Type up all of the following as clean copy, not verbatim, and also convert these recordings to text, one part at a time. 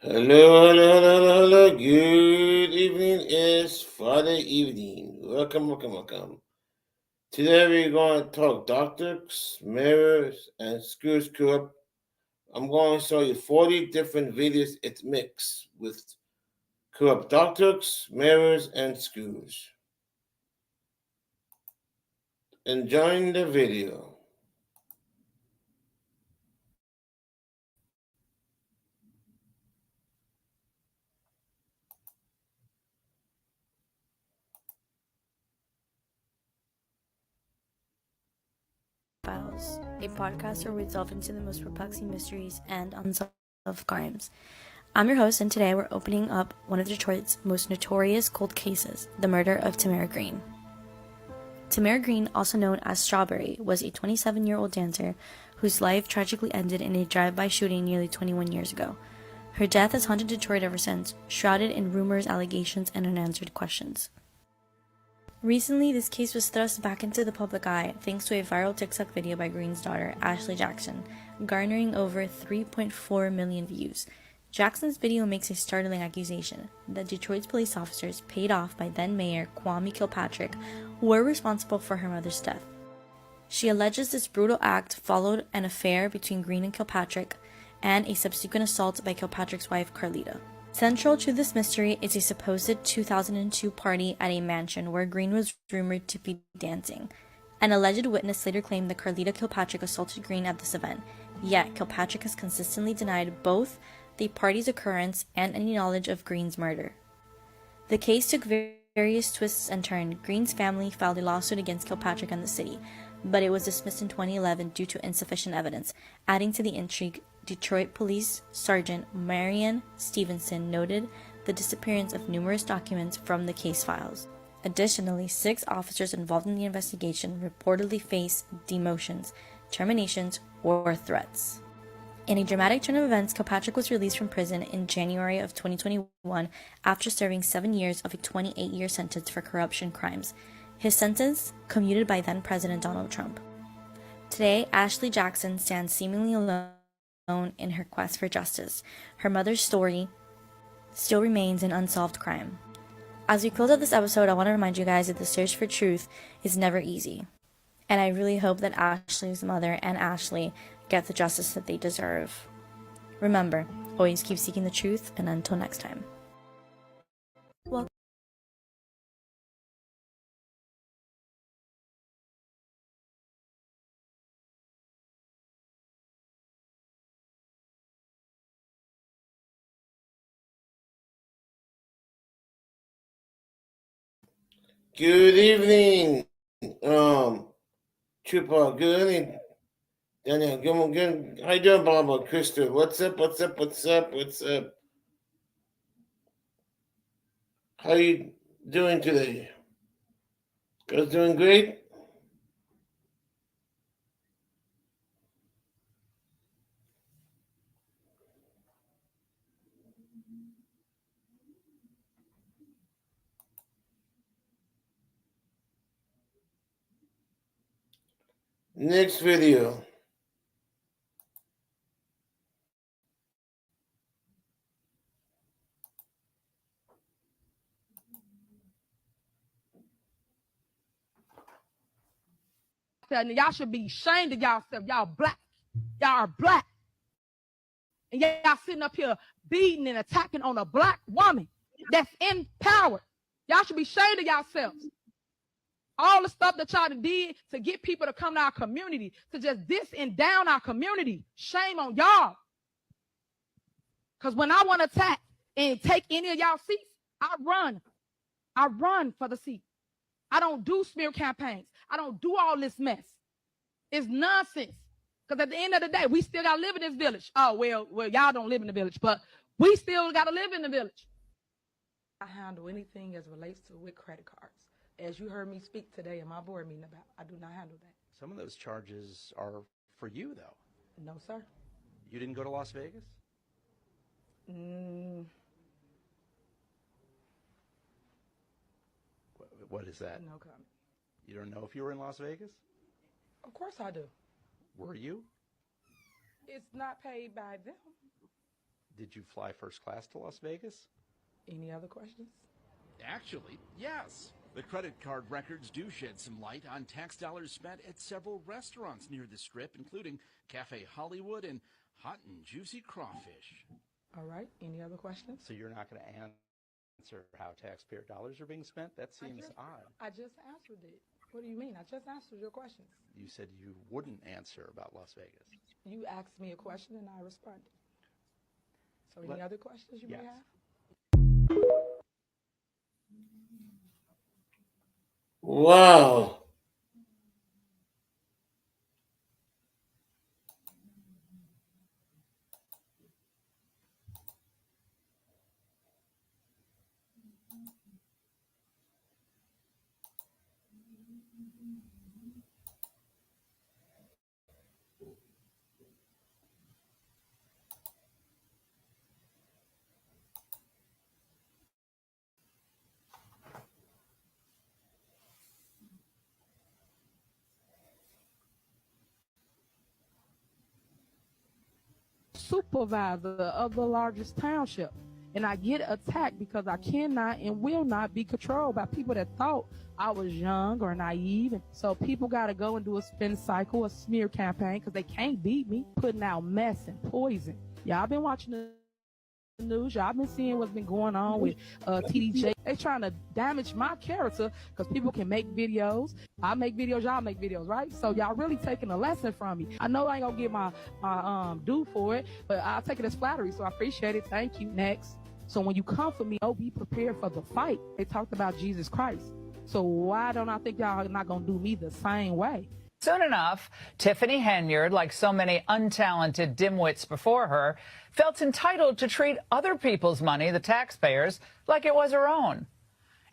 Hello, hello, hello, hello, hello. Good evening. It's Friday evening. Welcome, welcome, welcome. Today we're going to talk doctors, mirrors, and screws corrupt. I'm going to show you 40 different videos it mix with corrupt doctors, mirrors, and screws. Enjoying the video. Files, a podcast where we delve into the most perplexing mysteries and unsolved crimes. I'm your host, and today we're opening up one of Detroit's most notorious cold cases, the murder of Tamara Green. Tamara Green, also known as Strawberry, was a 27-year-old dancer whose life tragically ended in a drive-by shooting nearly 21 years ago. Her death has haunted Detroit ever since, shrouded in rumors, allegations, and unanswered questions. Recently, this case was thrust back into the public eye thanks to a viral TikTok video by Green's daughter, Ashley Jackson, garnering over 3.4 million views. Jackson's video makes a startling accusation that Detroit's police officers, paid off by then-Mayor Kwame Kilpatrick, were responsible for her mother's death. She alleges this brutal act followed an affair between Green and Kilpatrick and a subsequent assault by Kilpatrick's wife, Carlita. Central to this mystery is a supposed 2002 party at a mansion where Green was rumored to be dancing. An alleged witness later claimed that Carlita Kilpatrick assaulted Green at this event, yet Kilpatrick has consistently denied both the party's occurrence and any knowledge of Green's murder. The case took various twists and turns. Green's family filed a lawsuit against Kilpatrick and the city, but it was dismissed in 2011 due to insufficient evidence. Adding to the intrigue, Detroit Police Sergeant Marion Stevenson noted the disappearance of numerous documents from the case files. Additionally, 6 officers involved in the investigation reportedly face demotions, terminations, or threats. In a dramatic turn of events, Kilpatrick was released from prison in January of 2021 after serving 7 years of a 28-year sentence for corruption crimes. His sentence commuted by then-President Donald Trump. Today, Ashley Jackson stands seemingly alone in her quest for justice. Her mother's story still remains an unsolved crime. As we close out this episode, I want to remind you guys that the search for truth is never easy. And I really hope that Ashley's mother and Ashley get the justice that they deserve. Remember, always keep seeking the truth, and until next time. Welcome. Good evening, Trooper. Good evening, Daniel. Good. How you doing, Barbara? Crystal. What's up? What's up? What's up? What's up? How you doing today? Guys doing great? Next video. Y'all should be ashamed of yourself. Y'all black. Y'all are black. And y'all sitting up here beating and attacking on a black woman that's in power. Y'all should be ashamed of yourselves. All the stuff that y'all did to get people to come to our community, to just diss and down our community. Shame on y'all. Because when I want to attack and take any of y'all seats, I run. I run for the seat. I don't do smear campaigns. I don't do all this mess. It's nonsense. Because at the end of the day, we still got to live in this village. Oh, well, y'all don't live in the village, but we still got to live in the village. I handle anything as relates to with credit cards. As you heard me speak today in my board meeting about, I do not handle that. Some of those charges are for you, though. No, sir. You didn't go to Las Vegas? What is that? No comment. You don't know if you were in Las Vegas? Of course I do. Were you? It's not paid by them. Did you fly first class to Las Vegas? Any other questions? Actually, yes. The credit card records do shed some light on tax dollars spent at several restaurants near the Strip, including Cafe Hollywood and Hot and Juicy Crawfish. All right. Any other questions? So you're not going to answer how taxpayer dollars are being spent? That seems odd. I just answered it. What do you mean? I just answered your questions. You said you wouldn't answer about Las Vegas. You asked me a question and I responded. So any other questions you may have? Wow. Supervisor of the largest township, and I get attacked because I cannot and will not be controlled by people that thought I was young or naive. And so people got to go and do a spin cycle, a smear campaign, because they can't beat me, putting out mess and poison. Y'all been watching the news. Y'all been seeing what's been going on with TDJ. They trying to damage my character because people can make videos. I make videos, y'all make videos, right? So y'all really taking a lesson from me. I know I ain't gonna get my due for it, but I'll take it as flattery, so I appreciate it. Thank you. Next. So when you come for me, oh, be prepared for the fight. They talked about Jesus Christ. So why don't I think y'all are not gonna do me the same way? Soon enough, Tiffany Henyard, like so many untalented dimwits before her, felt entitled to treat other people's money, the taxpayers, like it was her own.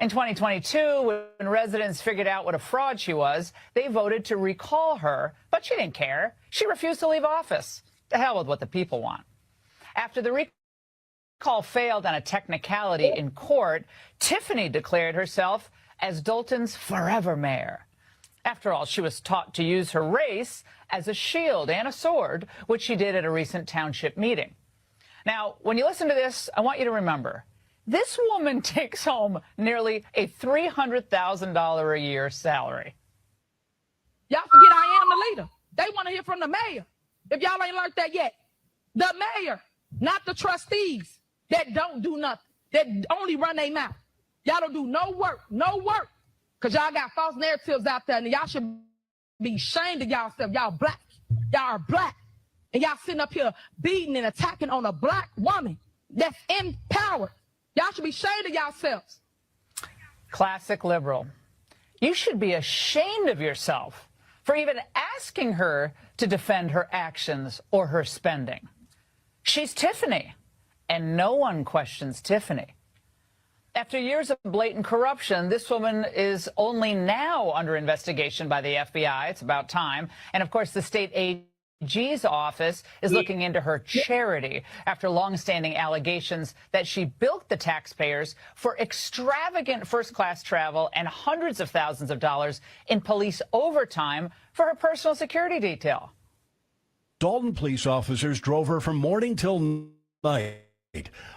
In 2022, when residents figured out what a fraud she was, they voted to recall her, but she didn't care. She refused to leave office. To hell with what the people want. After the recall failed on a technicality in court, Tiffany declared herself as Dalton's forever mayor. After all, she was taught to use her race as a shield and a sword, which she did at a recent township meeting. Now, when you listen to this, I want you to remember, this woman takes home nearly a $300,000 a year salary. Y'all forget I am the leader. They want to hear from the mayor. If y'all ain't learned that yet, the mayor, not the trustees that don't do nothing, that only run their mouth. Y'all don't do no work, because y'all got false narratives out there, and y'all should be ashamed of y'allself. Y'all black. Y'all are black. And y'all sitting up here beating and attacking on a black woman that's in power. Y'all should be ashamed of yourselves. Classic liberal. You should be ashamed of yourself for even asking her to defend her actions or her spending. She's Tiffany, and no one questions Tiffany. After years of blatant corruption, this woman is only now under investigation by the FBI. It's about time. And, of course, the state AG's office is looking into her charity after longstanding allegations that she bilked the taxpayers for extravagant first-class travel and hundreds of thousands of dollars in police overtime for her personal security detail. Dalton police officers drove her from morning till night,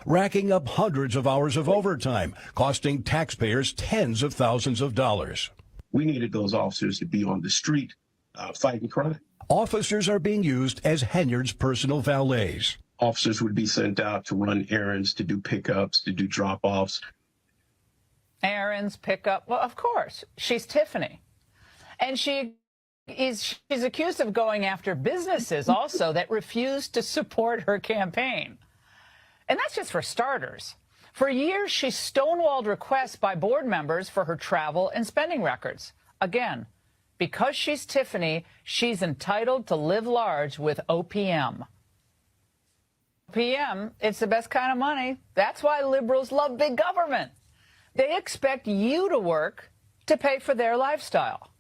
racking up hundreds of hours of overtime, costing taxpayers tens of thousands of dollars. We needed those officers to be on the street fighting crime. Officers are being used as Henyard's personal valets. Officers would be sent out to run errands, to do pickups, to do drop-offs. Errands, pickup. Well, of course, she's Tiffany. And she's accused of going after businesses also that refused to support her campaign. And that's just for starters. For years, she stonewalled requests by board members for her travel and spending records. Again, because she's Tiffany, she's entitled to live large with OPM. OPM, it's the best kind of money. That's why liberals love big government. They expect you to work to pay for their lifestyle.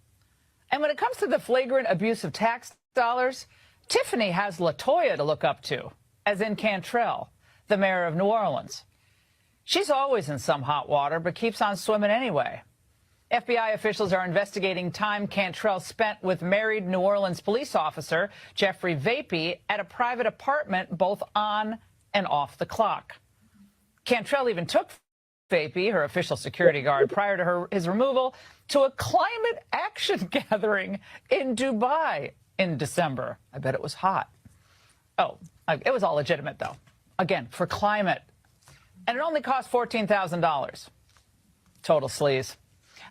And when it comes to the flagrant abuse of tax dollars, Tiffany has LaToya to look up to, as in Cantrell, the mayor of New Orleans. She's always in some hot water, but keeps on swimming anyway. FBI officials are investigating time Cantrell spent with married New Orleans police officer Jeffrey Vapey at a private apartment both on and off the clock. Cantrell even took Vapey, her official security guard, prior to his removal, to a climate action gathering in Dubai in December. I bet it was hot. Oh, it was all legitimate, though. Again, for climate. And it only cost $14,000. Total sleaze.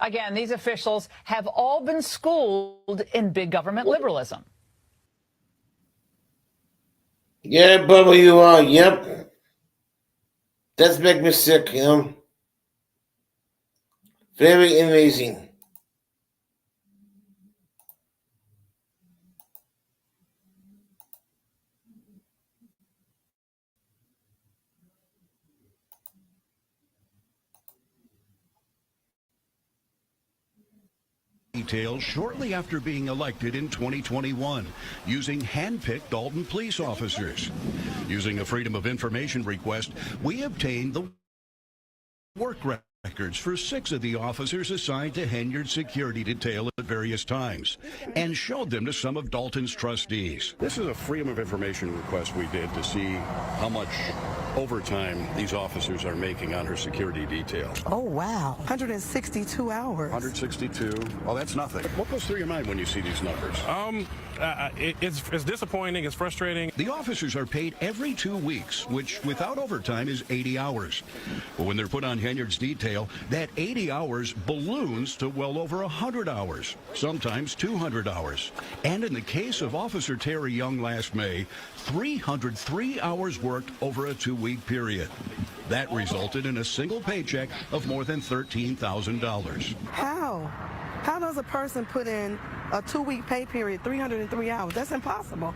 Again, these officials have all been schooled in big government liberalism. Yeah, Bubba, you are. Yep. That's make me sick, you know. Very amazing. Details shortly after being elected in 2021, using hand-picked Dalton police officers. Using a Freedom of Information request, we obtained the work records for 6 of the officers assigned to Henyard's security detail at various times, and showed them to some of Dalton's trustees. This is a Freedom of Information request we did to see how much overtime these officers are making on her security detail. Oh, wow. 162 hours. 162. Oh, that's nothing. What goes through your mind when you see these numbers? It's disappointing. It's frustrating. The officers are paid every 2 weeks, which without overtime is 80 hours. But when they're put on Henyard's detail, that 80 hours balloons to well over 100 hours, sometimes 200 hours. And in the case of Officer Terry Young last May, 303 hours worked over a 2-week period. That resulted in a single paycheck of more than $13,000. How? How does a person put in a 2-week pay period, 303 hours? That's impossible.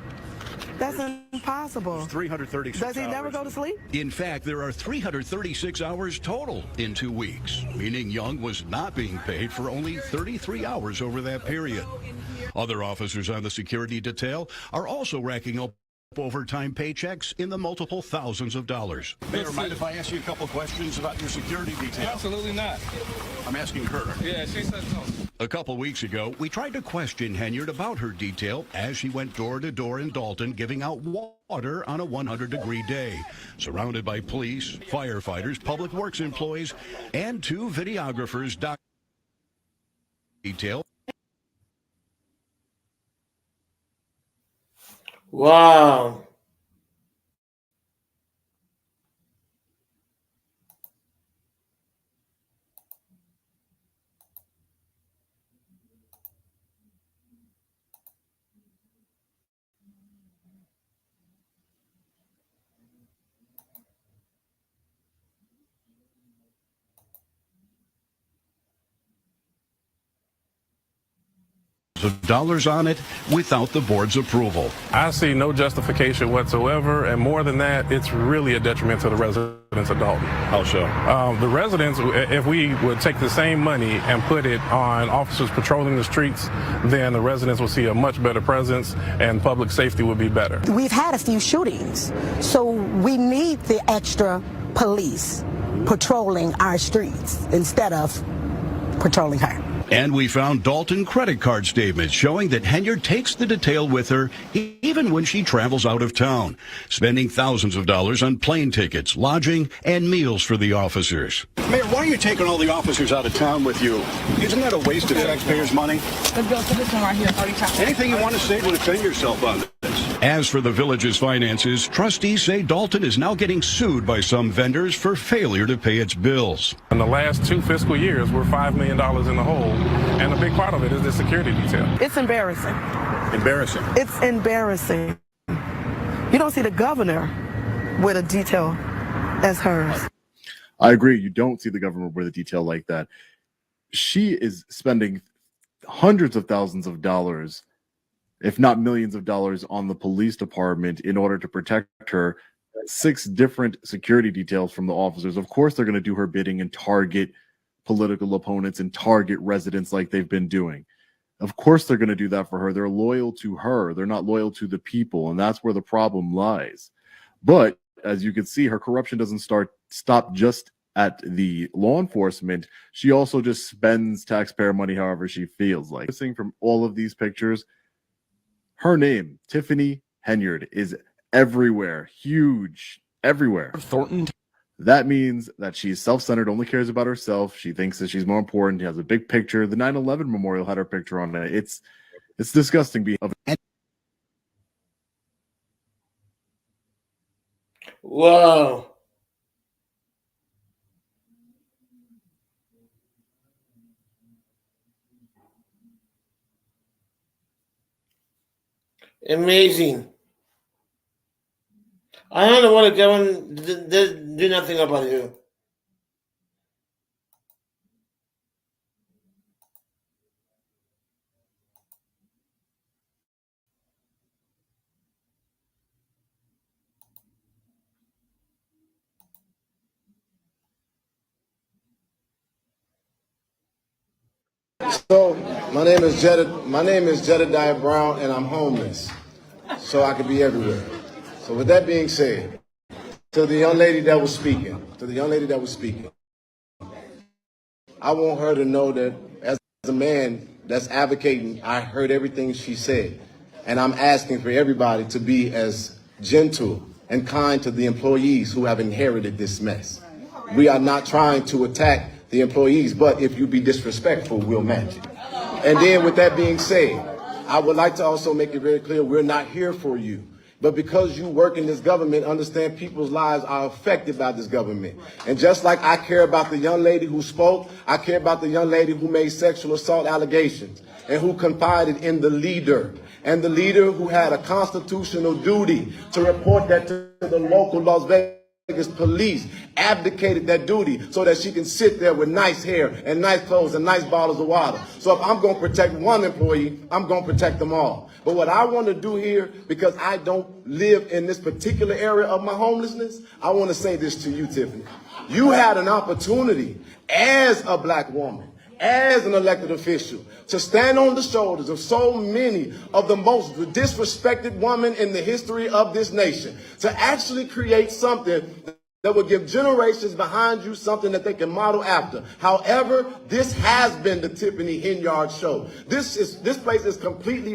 That's impossible. 336 Does he hours. never go to sleep? In fact, there are 336 hours total in 2 weeks, meaning Young was not being paid for only 33 hours over that period. Other officers on the security detail are also racking up overtime paychecks in the multiple thousands of dollars. Mayor, mind if I ask you a couple questions about your security detail? Absolutely not. I'm asking her. Yeah, she said no. A couple weeks ago, we tried to question Henyard about her detail as she went door to door in Dalton giving out water on a 100-degree day, surrounded by police, firefighters, public works employees, and 2 videographers. Detail. Wow. Of dollars on it without the board's approval. I see no justification whatsoever, and more than that, it's really a detriment to the residents of Dalton. How so? The residents, if we would take the same money and put it on officers patrolling the streets, then the residents will see a much better presence and public safety would be better. We've had a few shootings, so we need the extra police patrolling our streets instead of patrolling her. And we found Dalton credit card statements showing that Henyard takes the detail with her even when she travels out of town, spending thousands of dollars on plane tickets, lodging, and meals for the officers. Mayor, why are you taking all the officers out of town with you? Isn't that a waste of taxpayers' money? Let's go to this one right here, 30 times. Anything you want to say to defend yourself on this? As for the village's finances, trustees say Dalton is now getting sued by some vendors for failure to pay its bills. In the last 2 fiscal years, we're $5 million in the hole, and a big part of it is the security detail. It's embarrassing. Embarrassing. It's embarrassing. You don't see the governor with a detail as hers. I agree. You don't see the government with a detail like that. She is spending hundreds of thousands of dollars, if not millions of dollars, on the police department in order to protect her. 6 different security details from the officers. Of course, they're going to do her bidding and target political opponents and target residents like they've been doing. Of course, they're going to do that for her. They're loyal to her. They're not loyal to the people, and that's where the problem lies. But as you can see, her corruption doesn't stop just at the law enforcement. She also just spends taxpayer money however she feels like. Missing from all of these pictures, her name, Tiffany Henyard, is everywhere. Huge everywhere. Thornton. That means that she's self-centered, only cares about herself. She thinks that she's more important. She has a big picture. The 9/11 memorial had her picture on it. It's disgusting. Wow. Amazing. I don't know what a government do nothing about you. So my name is Jedediah Brown, and I'm homeless, so I could be everywhere. So with that being said, to the young lady that was speaking, I want her to know that as a man that's advocating, I heard everything she said, and I'm asking for everybody to be as gentle and kind to the employees who have inherited this mess. We are not trying to attack the employees, but if you be disrespectful, we'll match it. And then with that being said, I would like to also make it very clear, we're not here for you. But because you work in this government, understand people's lives are affected by this government. And just like I care about the young lady who spoke, I care about the young lady who made sexual assault allegations and who confided in the leader. And the leader who had a constitutional duty to report that to the local Las Vegas police, abdicated that duty so that she can sit there with nice hair and nice clothes and nice bottles of water. So if I'm going to protect one employee, I'm going to protect them all. But what I want to do here, because I don't live in this particular area of my homelessness, I want to say this to you, Tiffany. You had an opportunity as a black woman, as an elected official, to stand on the shoulders of so many of the most disrespected women in the history of this nation, to actually create something that will give generations behind you something that they can model after. However, this has been the Tiffany Henyard show. This place is completely,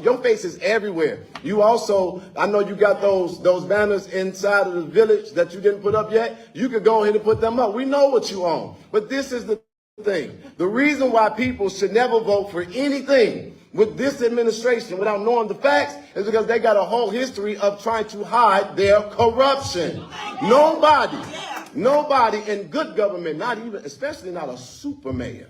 your face is everywhere. You also, I know you got those banners inside of the village that you didn't put up yet. You could go ahead and put them up. We know what you own. But this is the thing. The reason why people should never vote for anything with this administration without knowing the facts is because they got a whole history of trying to hide their corruption. Nobody in good government, not even, especially not a super mayor,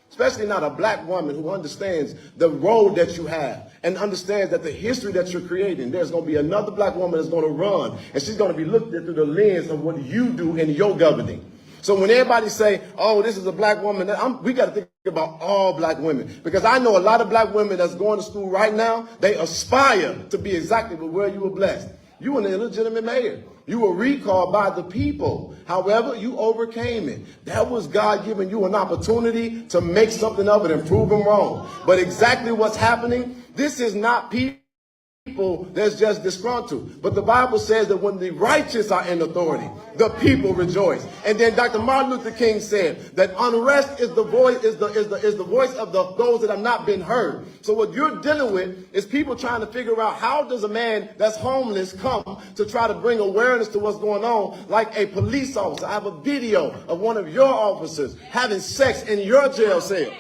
especially not a black woman who understands the role that you have and understands that the history that you're creating, there's going to be another black woman that's going to run, and she's going to be looked at through the lens of what you do in your governing. So when everybody say, oh, this is a black woman, we got to think about all black women. Because I know a lot of black women that's going to school right now, they aspire to be exactly where you were blessed. You were an illegitimate mayor. You were recalled by the people. However, you overcame it. That was God giving you an opportunity to make something of it and prove them wrong. But exactly what's happening, this is not people that's just disgruntled. But the Bible says that when the righteous are in authority, the people rejoice. And then Dr. Martin Luther King said that unrest is the voice of those that have not been heard. So what you're dealing with is people trying to figure out, how does a man that's homeless come to try to bring awareness to what's going on, like a police officer. I have a video of one of your officers having sex in your jail cell.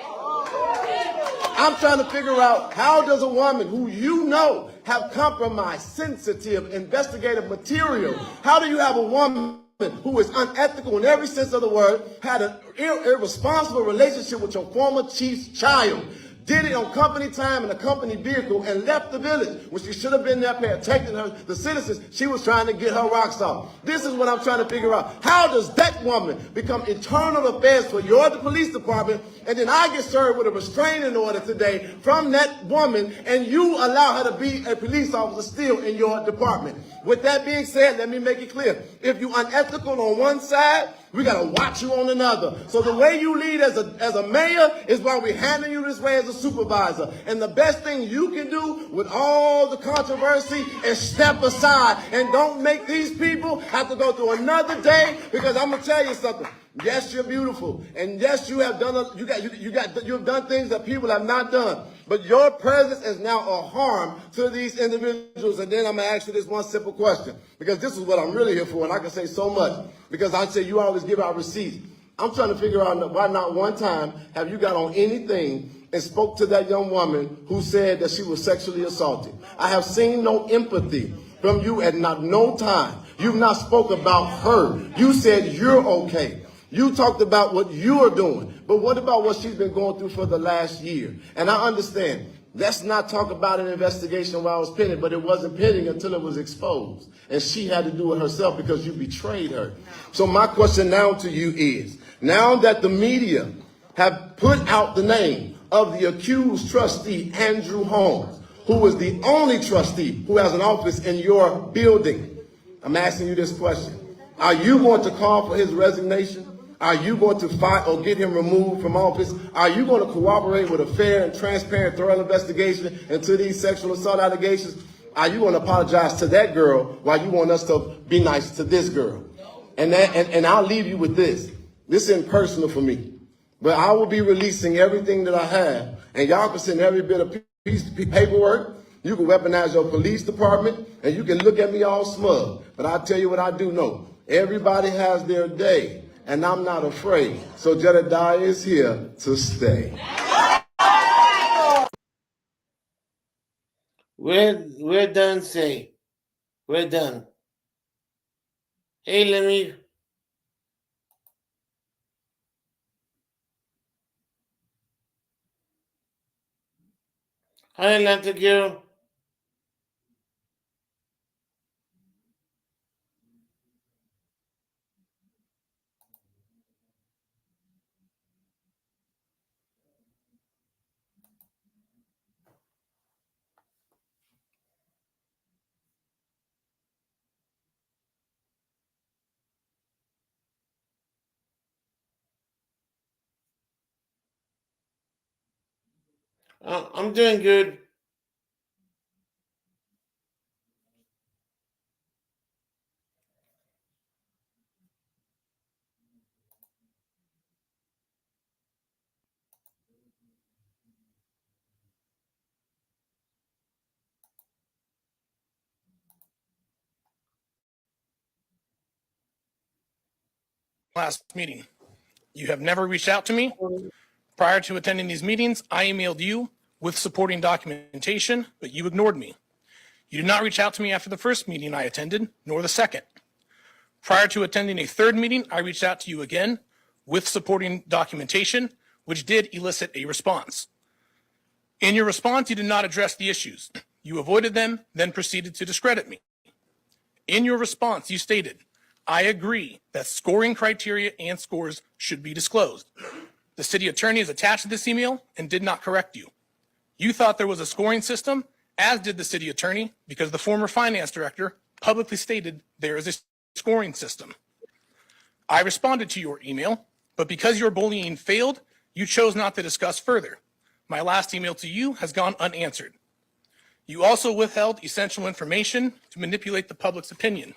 I'm trying to figure out, how does a woman who you know have compromised sensitive investigative material, how do you have a woman who is unethical in every sense of the word, had an irresponsible relationship with your former chief's child, did it on company time in a company vehicle, and left the village when she should have been there protecting the citizens? She was trying to get her rocks off. This is what I'm trying to figure out. How does that woman become internal affairs for your police department, and then I get served with a restraining order today from that woman, and you allow her to be a police officer still in your department? With that being said, let me make it clear. If you're unethical on one side, we got to watch you on another. So the way you lead as a mayor is why we're handling you this way as a supervisor. And the best thing you can do with all the controversy is step aside and don't make these people have to go through another day, because I'm going to tell you something. Yes, you're beautiful. And yes, you have done, you have done things that people have not done. But your presence is now a harm to these individuals. And then I'm going to ask you this one simple question, because this is what I'm really here for, and I can say so much, because I say you always give out receipts. I'm trying to figure out why not one time have you got on anything and spoke to that young woman who said that she was sexually assaulted. I have seen no empathy from you at not no time. You've not spoke about her. You said you're okay. You talked about what you are doing, but what about what she's been going through for the last year? And I understand. Let's not talk about an investigation while it was pending, but it wasn't pending until it was exposed. And she had to do it herself because you betrayed her. So my question now to you is, now that the media have put out the name of the accused trustee, Andrew Holmes, who was the only trustee who has an office in your building, I'm asking you this question. Are you going to call for his resignation? Are you going to fight or get him removed from office? Are you going to cooperate with a fair and transparent, thorough investigation into these sexual assault allegations? Are you going to apologize to that girl while you want us to be nice to this girl? And I'll leave you with this. This isn't personal for me, but I will be releasing everything that I have, and y'all can send every bit of paperwork. You can weaponize your police department, and you can look at me all smug. But I'll tell you what I do know. Everybody has their day, and I'm not afraid. So Jedediah is here to stay. We're done, say. We're done. Hey, let me... Hi, Atlanta girl. I'm doing good. Last meeting. You have never reached out to me. Prior to attending these meetings, I emailed you with supporting documentation, but you ignored me. You did not reach out to me after the first meeting I attended, nor the second. Prior to attending a third meeting, I reached out to you again with supporting documentation, which did elicit a response. In your response, you did not address the issues. You avoided them, then proceeded to discredit me. In your response, you stated, I agree that scoring criteria and scores should be disclosed. The city attorney is attached to this email and did not correct you. You thought there was a scoring system, as did the city attorney, because the former finance director publicly stated there is a scoring system. I responded to your email, but because your bullying failed, you chose not to discuss further. My last email to you has gone unanswered. You also withheld essential information to manipulate the public's opinion.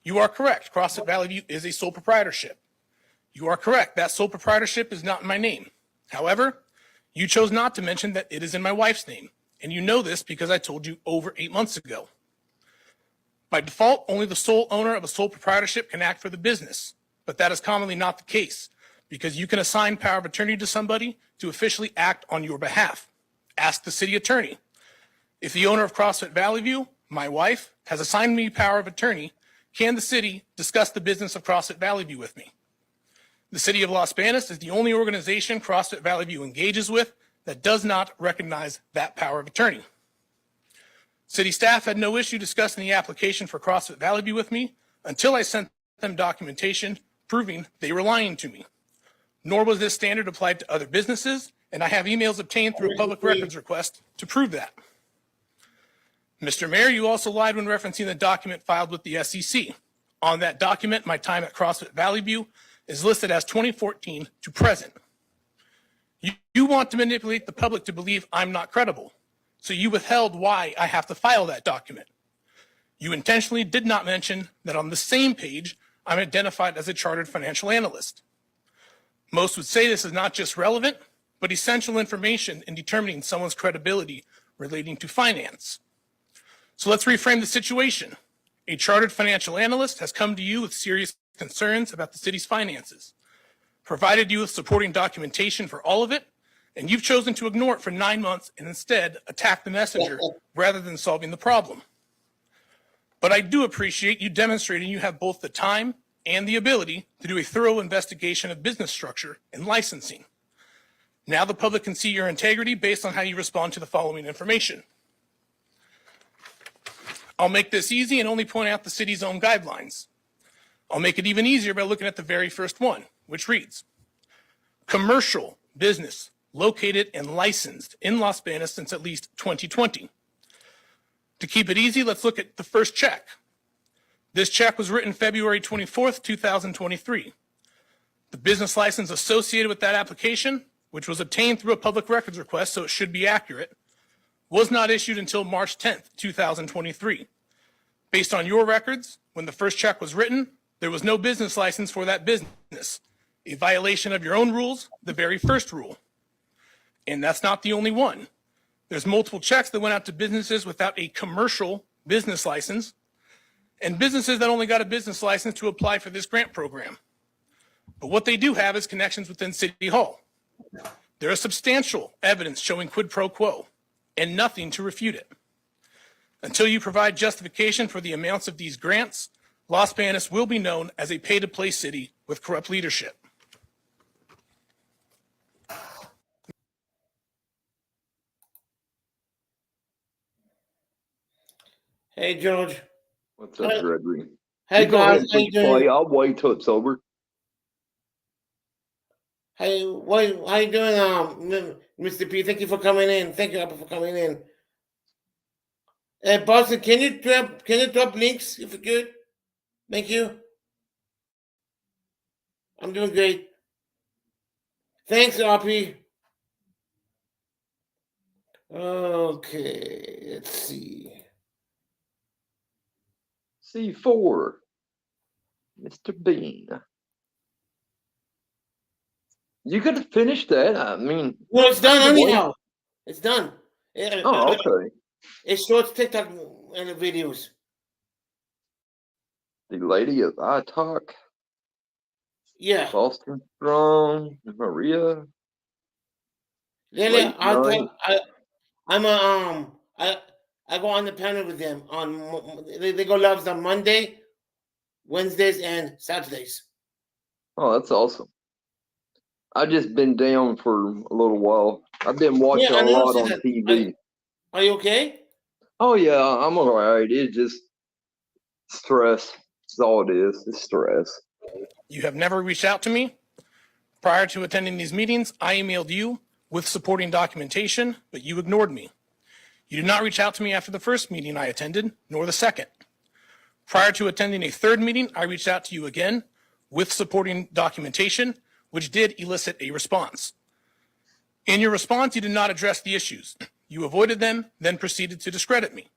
You are correct. CrossFit Valley View is a sole proprietorship. You are correct. That sole proprietorship is not in my name. However, you chose not to mention that it is in my wife's name. And you know this because I told you over 8 months ago. By default, only the sole owner of a sole proprietorship can act for the business. But that is commonly not the case because you can assign power of attorney to somebody to officially act on your behalf. Ask the city attorney. If the owner of CrossFit Valley View, my wife, has assigned me power of attorney, can the city discuss the business of CrossFit Valley View with me? The city of Los Banos is the only organization CrossFit Valley View engages with that does not recognize that power of attorney. City staff had no issue discussing the application for CrossFit Valley View with me until I sent them documentation proving they were lying to me. Nor was this standard applied to other businesses, and I have emails obtained through a public records request to prove that. Mr. Mayor, you also lied when referencing the document filed with the SEC. On that document, my time at CrossFit Valley View is listed as 2014 to present. You want to manipulate the public to believe I'm not credible, so you withheld why I have to file that document. You intentionally did not mention that on the same page, I'm identified as a chartered financial analyst. Most would say this is not just relevant, but essential information in determining someone's credibility relating to finance. So let's reframe the situation. A chartered financial analyst has come to you with serious concerns about the city's finances, provided you with supporting documentation for all of it, and you've chosen to ignore it for 9 months and instead attack the messenger rather than solving the problem. But I do appreciate you demonstrating you have both the time and the ability to do a thorough investigation of business structure and licensing. Now the public can see your integrity based on how you respond to the following information. I'll make this easy and only point out the city's own guidelines. I'll make it even easier by looking at the very first one, which reads, commercial business located and licensed in Las Vegas since at least 2020. To keep it easy, let's look at the first check. This check was written February 24th, 2023. The business license associated with that application, which was obtained through a public records request, so it should be accurate, was not issued until March 10th, 2023. Based on your records, when the first check was written, there was no business license for that business, a violation of your own rules, the very first rule. And that's not the only one. There's multiple checks that went out to businesses without a commercial business license and businesses that only got a business license to apply for this grant program. But what they do have is connections within City Hall. There is substantial evidence showing quid pro quo and nothing to refute it. Until you provide justification for the amounts of these grants, Las Vegas will be known as a pay-to-play city with corrupt leadership. Hey, George. What's up, Gregory? Hey, you go ahead guys. and How you push doing? play. I'll wait till it's over. Hey, how you doing, Mr. P? Thank you for coming in. Thank you for coming in. Boston, can you drop links if you could? Thank you. I'm doing great. Thanks, RP. Okay, let's see. C4, Mr. Bean. You got to finish that. I mean, Well, it's done anyhow. It's done. Oh, okay. It shorts TikTok and the videos. The Lady of iTalk. Yeah. Boston Strong, Maria. Yeah, I go on the panel with them on. They go live on Monday, Wednesdays, and Saturdays. Oh, that's awesome. I've just been down for a little while. I've been watching a lot on TV. Are you okay? Oh yeah, I'm all right. It's just stress. That's all it is. It's stress. You have never reached out to me. Prior to attending these meetings, I emailed you with supporting documentation, but you ignored me. You did not reach out to me after the first meeting I attended, nor the second. Prior to attending a third meeting, I reached out to you again with supporting documentation, which did elicit a response. In your response, you did not address the issues. You avoided them, then proceeded to discredit me.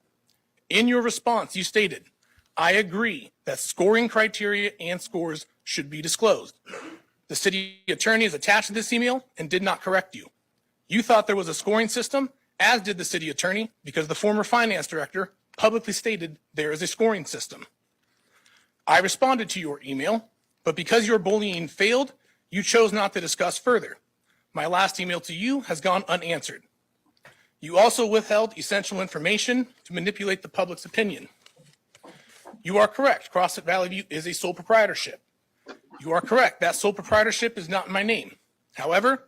In your response, you stated, I agree that scoring criteria and scores should be disclosed. The city attorney is attached to this email and did not correct you. You thought there was a scoring system, as did the city attorney, because the former finance director publicly stated there is a scoring system. I responded to your email, but because your bullying failed, you chose not to discuss further. My last email to you has gone unanswered. You also withheld essential information to manipulate the public's opinion. You are correct. CrossFit Valley View is a sole proprietorship. You are correct. That sole proprietorship is not in my name. However,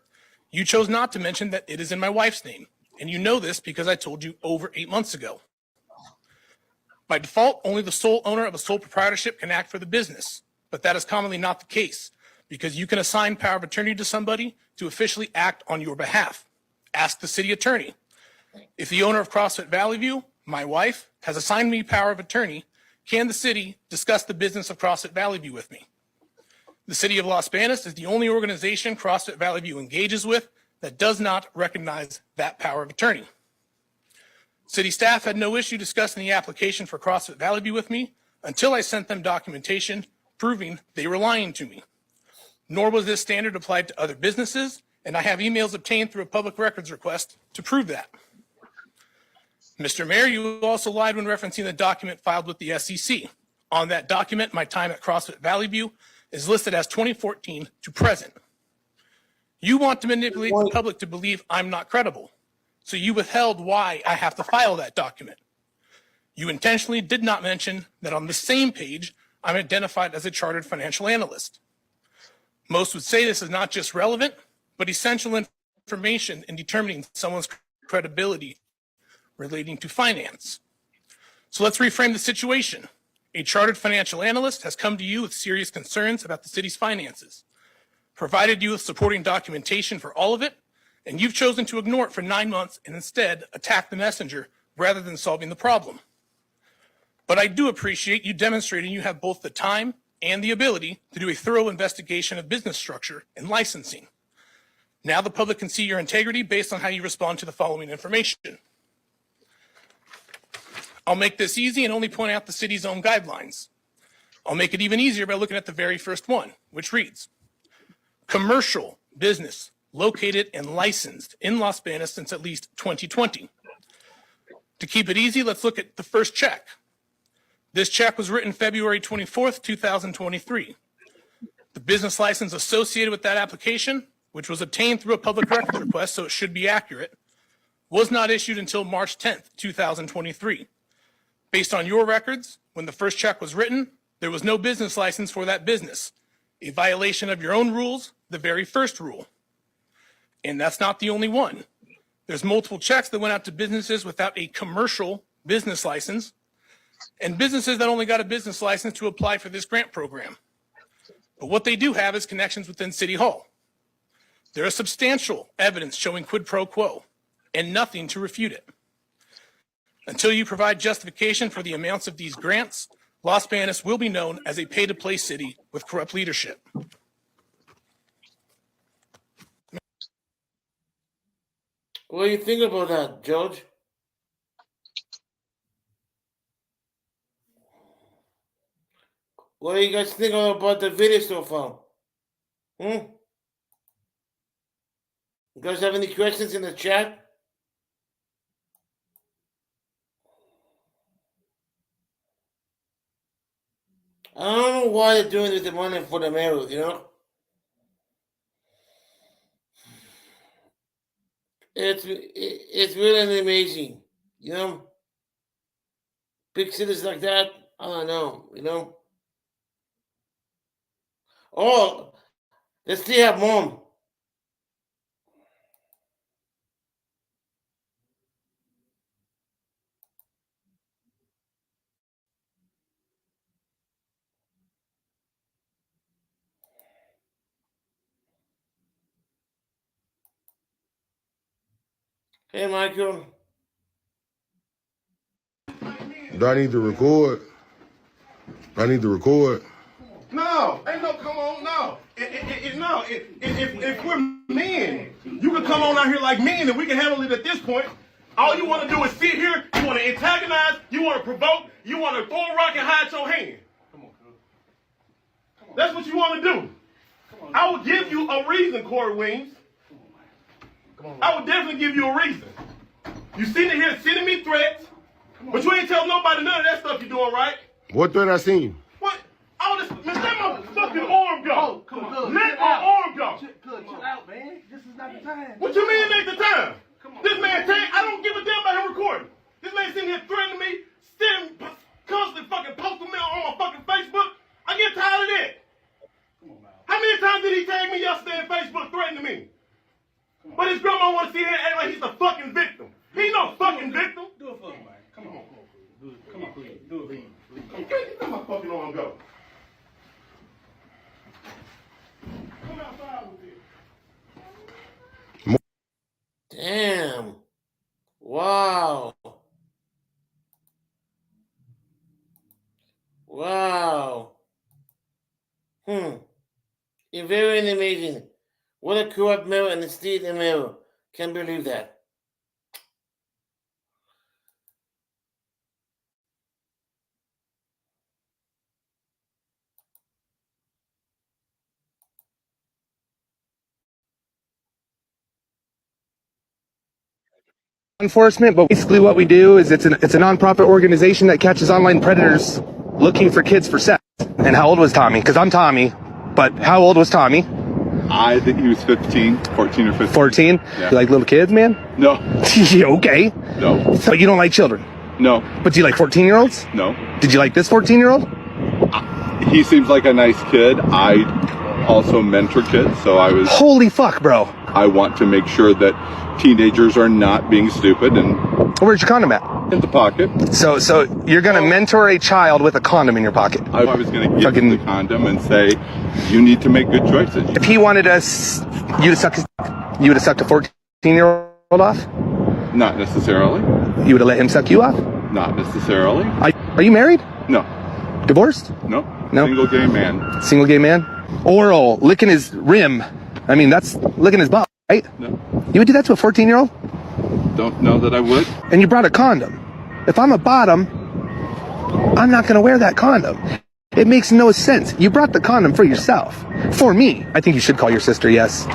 you chose not to mention that it is in my wife's name. And you know this because I told you over 8 months ago. By default, only the sole owner of a sole proprietorship can act for the business. But that is commonly not the case because you can assign power of attorney to somebody to officially act on your behalf. Ask the city attorney. If the owner of CrossFit Valley View, my wife, has assigned me power of attorney, can the city discuss the business of CrossFit Valley View with me? The city of Las Vegas is the only organization CrossFit Valley View engages with that does not recognize that power of attorney. City staff had no issue discussing the application for CrossFit Valley View with me until I sent them documentation proving they were lying to me. Nor was this standard applied to other businesses, and I have emails obtained through a public records request to prove that. Mr. Mayor, you also lied when referencing the document filed with the SEC. On that document, my time at CrossFit Valley View is listed as 2014 to present. You want to manipulate the public to believe I'm not credible, so you withheld why I have to file that document. You intentionally did not mention that on the same page, I'm identified as a chartered financial analyst. Most would say this is not just relevant, but essential information in determining someone's credibility relating to finance. So let's reframe the situation. A chartered financial analyst has come to you with serious concerns about the city's finances, provided you with supporting documentation for all of it, and you've chosen to ignore it for 9 months and instead attack the messenger rather than solving the problem. But I do appreciate you demonstrating you have both the time and the ability to do a thorough investigation of business structure and licensing. Now the public can see your integrity based on how you respond to the following information. I'll make this easy and only point out the city's own guidelines. I'll make it even easier by looking at the very first one, which reads, commercial business located and licensed in Las Vegas since at least 2020. To keep it easy, let's look at the first check. This check was written February 24th, 2023. The business license associated with that application, which was obtained through a public records request, so it should be accurate, was not issued until March 10th, 2023. Based on your records, when the first check was written, there was no business license for that business, a violation of your own rules, the very first rule. And that's not the only one. There's multiple checks that went out to businesses without a commercial business license and businesses that only got a business license to apply for this grant program. But what they do have is connections within City Hall. There is substantial evidence showing quid pro quo and nothing to refute it. Until you provide justification for the amounts of these grants, Las Vegas will be known as a pay-to-play city with corrupt leadership. What do you think about that, George? What do you guys think about the video so far? You guys have any questions in the chat? I don't know why they're doing this, the money for the mayor, you know? It's really amazing, you know? Big cities like that, I don't know, you know? Oh, they still have mom. Hey, Michael. Do I need to record? I need to record. No, ain't no come on, no. If we're men, you can come on out here like men and we can handle it at this point. All you want to do is sit here, you want to antagonize, you want to provoke, you want to throw a rock and hide your hand. Come on. That's what you want to do. I will give you a reason, Corey Wings. I will definitely give you a reason. You sitting here sending me threats, but you ain't telling nobody none of that stuff you're doing, right? What threat I seen? What? All this, man, let my fucking arm go. Let my arm go. Chill out, man. This is not the time. What you mean it ain't the time? This man, I don't give a damn about him recording. This man sitting here threatening me, constantly fucking posting me on my fucking Facebook. I get tired of that. How many times did he tag me yesterday on Facebook threatening me? But his grandma want to sit here and act like he's a fucking victim. He ain't no fucking victim. Do it for me, man. Come on. Come on, please. Do it, please. Let my fucking arm go. Come outside with it. Damn. Wow. Wow. Very amazing. What a corrupt mayor and a state mayor. Can't believe that. enforcement, but basically what we do is it's a nonprofit organization that catches online predators looking for kids for sex. And how old was Tommy? Because I'm Tommy, but how old was Tommy? I think he was 14 or 15. 14? Yeah. You like little kids, man? No. Okay. No. So you don't like children? No. But do you like 14-year-olds? No. Did you like this 14-year-old? He seems like a nice kid. I also mentor kids, so I was... Holy fuck, bro. I want to make sure that teenagers are not being stupid and... Where's your condom at? In the pocket. So you're gonna mentor a child with a condom in your pocket? I was gonna give him the condom and say, you need to make good choices. If he wanted you to suck you would have sucked a 14-year-old off? Not necessarily. You would have let him suck you off? Not necessarily. Are you married? No. Divorced? No. No. Single gay man. Single gay man? Oral, licking his rim. I mean, that's licking his butt, right? No. You would do that to a 14-year-old? Don't know that I would. And you brought a condom. If I'm a bottom, I'm not going to wear that condom. It makes no sense. You brought the condom for yourself. For me. I think you should call your sister, yes.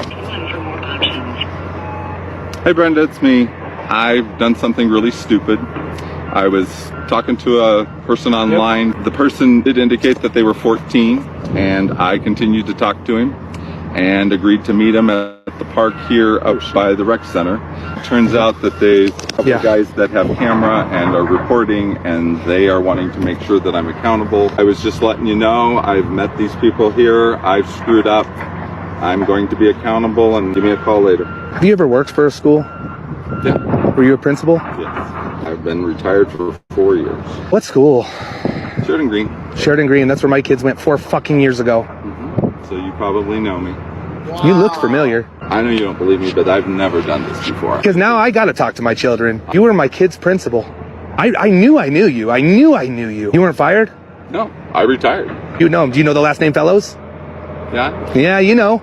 Hey Brenda, it's me. I've done something really stupid. I was talking to a person online. Yep. The person did indicate that they were 14, and I continued to talk to him and agreed to meet him at the park here up by the rec center. Turns out that there's a couple guys that have camera and are recording, and they are wanting to make sure that I'm accountable. I was just letting you know, I've met these people here. I've screwed up. I'm going to be accountable, and give me a call later. Have you ever worked for a school? Yeah. Were you a principal? Yes. I've been retired for 4 years. What school? Sheridan Green. Sheridan Green, that's where my kids went 4 fucking years ago. So you probably know me. You look familiar. I know you don't believe me, but I've never done this before. Because now I gotta talk to my children. You were my kid's principal. I knew I knew you. I knew I knew you. You weren't fired? No, I retired. You know him. Do you know the last name Fellows? Yeah? Yeah, you know.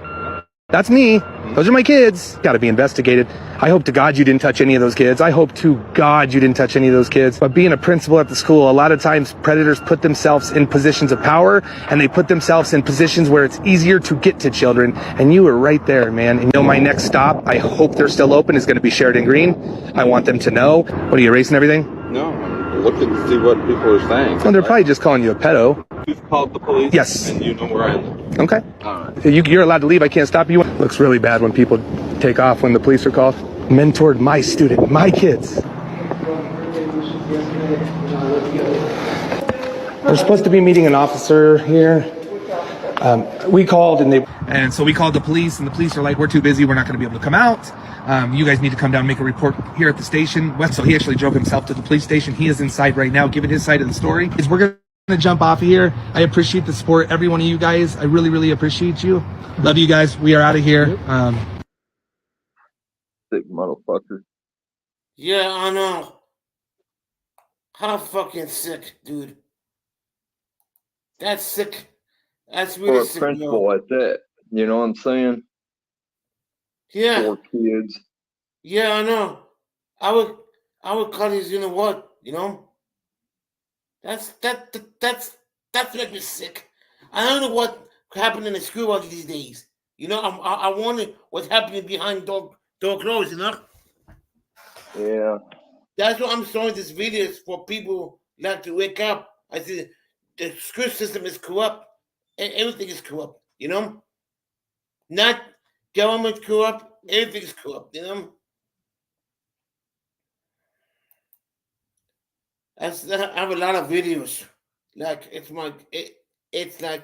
That's me. Those are my kids. Gotta be investigated. I hope to God you didn't touch any of those kids. I hope to God you didn't touch any of those kids. But being a principal at the school, a lot of times predators put themselves in positions of power, and they put themselves in positions where it's easier to get to children. And you were right there, man. And you know, my next stop, I hope they're still open, is gonna be Sheridan Green. I want them to know. What, are you erasing everything? No, I'm looking to see what people are saying. Well, they're probably just calling you a pedo. You've called the police? Yes. And you know where I live? Okay. All right. You're allowed to leave. I can't stop you. Looks really bad when people take off when the police are called. Mentored my student, my kids. We're supposed to be meeting an officer here. We called and so we called the police, and the police are like, we're too busy. We're not going to be able to come out. You guys need to come down and make a report here at the station. So he actually drove himself to the police station. He is inside right now, giving his side of the story. We're going to jump off of here. I appreciate the support, every one of you guys. I really, really appreciate you. Love you guys. We are out of here. Sick motherfucker. Yeah, I know. How fucking sick, dude. That's sick. That's really For a sick. principal like that, you know what I'm saying? Yeah. 4 kids. Yeah, I know. I would call these, you know what, you know? That's making me sick. I don't know what happened in the school all these days. You know, I wonder what's happening behind door closed, you know? Yeah. That's why I'm showing these videos for people like to wake up. I see the school system is corrupt. And everything is corrupt, you know? Not government corrupt, everything is corrupt, you know? I have a lot of videos. Like it's like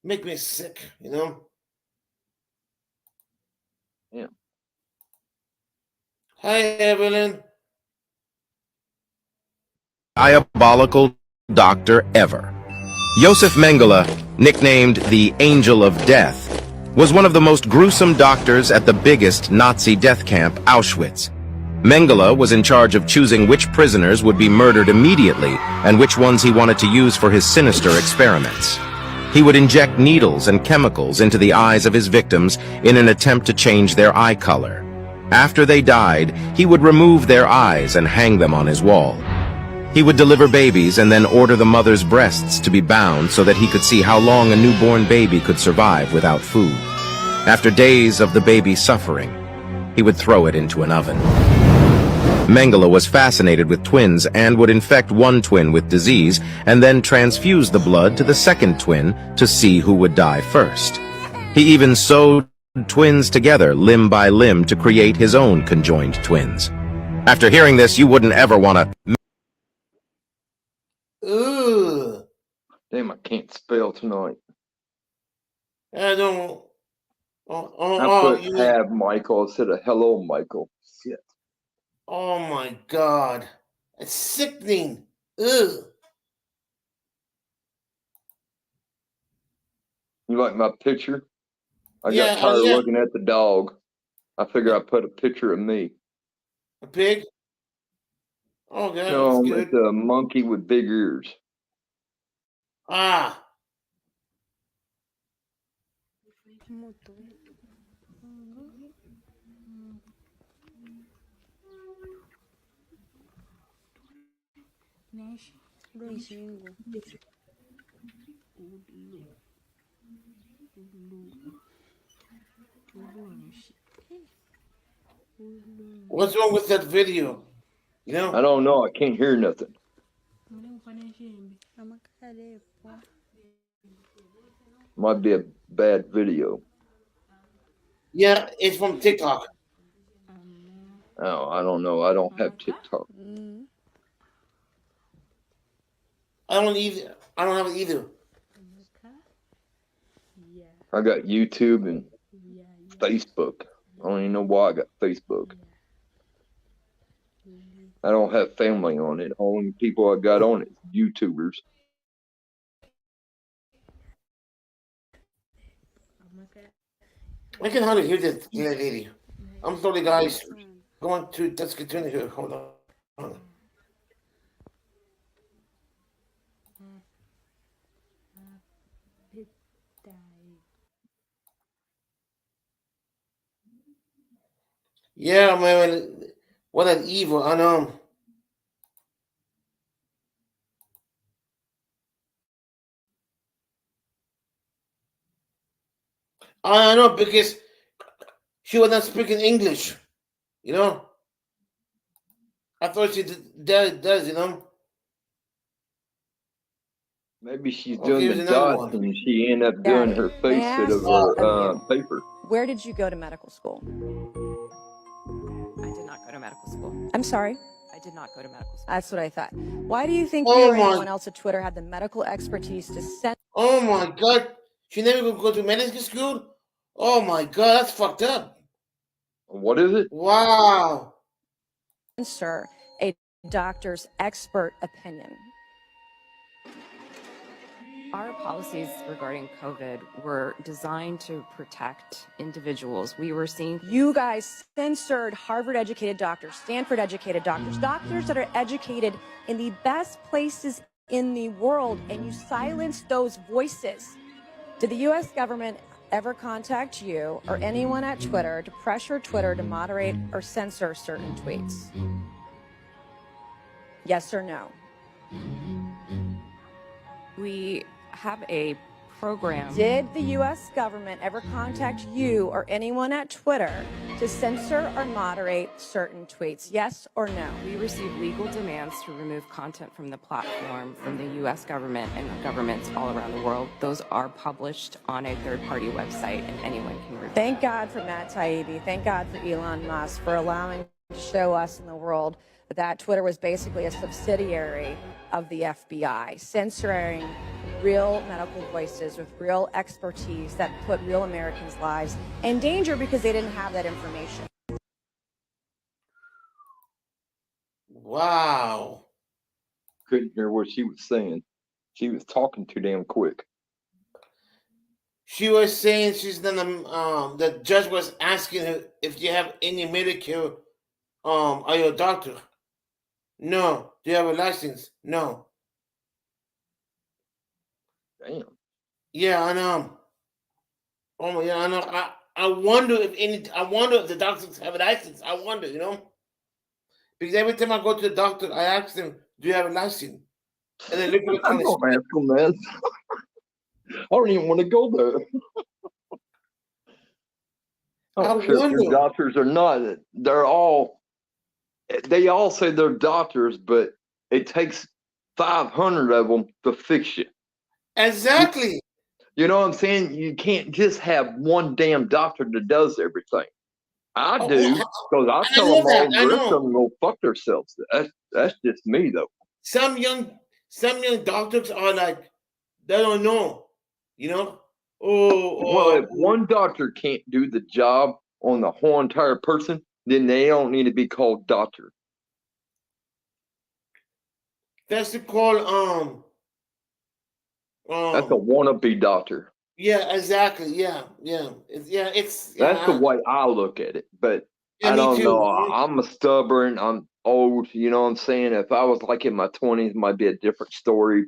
make me sick, you know? Yeah. Hi, Evelyn. Diabolical doctor ever. Josef Mengele, nicknamed the Angel of Death, was one of the most gruesome doctors at the biggest Nazi death camp, Auschwitz. Mengele was in charge of choosing which prisoners would be murdered immediately and which ones he wanted to use for his sinister experiments. He would inject needles and chemicals into the eyes of his victims in an attempt to change their eye color. After they died, he would remove their eyes and hang them on his wall. He would deliver babies and then order the mother's breasts to be bound so that he could see how long a newborn baby could survive without food. After days of the baby suffering, he would throw it into an oven. Mengele was fascinated with twins and would infect one twin with disease and then transfuse the blood to the second twin to see who would die first. He even sewed twins together limb by limb to create his own conjoined twins. After hearing this, you wouldn't ever want to... Ugh. Damn, I can't spell tonight. I don't. I put have Michael instead of hello Michael. Shit. Oh my God. It's sickening. Ugh. You like my picture? I got tired of looking at the dog. I figured I'd put a picture of me. A pig? Oh, God, No, that's good. it's a monkey with big ears. Ah. What's wrong with that video? You know? I don't know. I can't hear nothing. Might be a bad video. Yeah, it's from TikTok. Oh, I don't know. I don't have TikTok. I don't either. I don't have it either. I got YouTube and Facebook. I don't even know why I got Facebook. I don't have family on it. Only people I got on it is YouTubers. I can hardly hear this lady. I'm sorry, guys. Going to, let's continue here. Hold on. Yeah, man. What an evil. I know. I know, because she was not speaking English. You know? I thought she does, you know? Maybe she's doing the dots and she ended up doing her face instead of paper. Where did you go to medical school? I did not go to medical school. I'm sorry? I did not go to medical school. That's what I thought. Why do you think you or anyone else at Twitter had the medical expertise to send... Oh my God. She never gonna go to medical school? Oh my God, that's fucked up. What is it? Wow. Censor a doctor's expert opinion. Our policies regarding COVID were designed to protect individuals. We were seeing... You guys censored Harvard-educated doctors, Stanford-educated doctors, doctors that are educated in the best places in the world, and you silenced those voices. Did the U.S. government ever contact you or anyone at Twitter to pressure Twitter to moderate or censor certain tweets? Yes or no? We have a program. Did the U.S. government ever contact you or anyone at Twitter to censor or moderate certain tweets? Yes or no? We receive legal demands to remove content from the platform from the U.S. government and governments all around the world. Those are published on a third-party website, and anyone can review. Thank God for Matt Taibbi. Thank God for Elon Musk for allowing to show us in the world that Twitter was basically a subsidiary of the FBI, censoring real medical voices with real expertise that put real Americans' lives in danger because they didn't have that information. Wow. Couldn't hear what she was saying. She was talking too damn quick. She was saying she's done the judge was asking her if you have any Medicare, are you a doctor? No. Do you have a license? No. Damn. Yeah, I know. Oh yeah, I know. I wonder if the doctors have a license. I wonder, you know? Because every time I go to the doctor, I ask them, do you have a license? And they look at me I don't ask them that. I don't even want to go there. I don't care if they're doctors or not. They're all they all say they're doctors, but it takes 500 of them to fix you. Exactly. You know what I'm saying? You can't just have one damn doctor that does everything. I do, because I tell them all the rest of them go fuck themselves. That's just me, though. Some young doctors are like, they don't know, you know. Well, if one doctor can't do the job on the whole entire person, then they don't need to be called doctor. That's called That's a wannabe doctor. Yeah, exactly. Yeah. It's That's the way I look at it. But Yeah, I me don't too. know. I'm a stubborn. I'm old. You know what I'm saying? If I was like in my 20s, it might be a different story.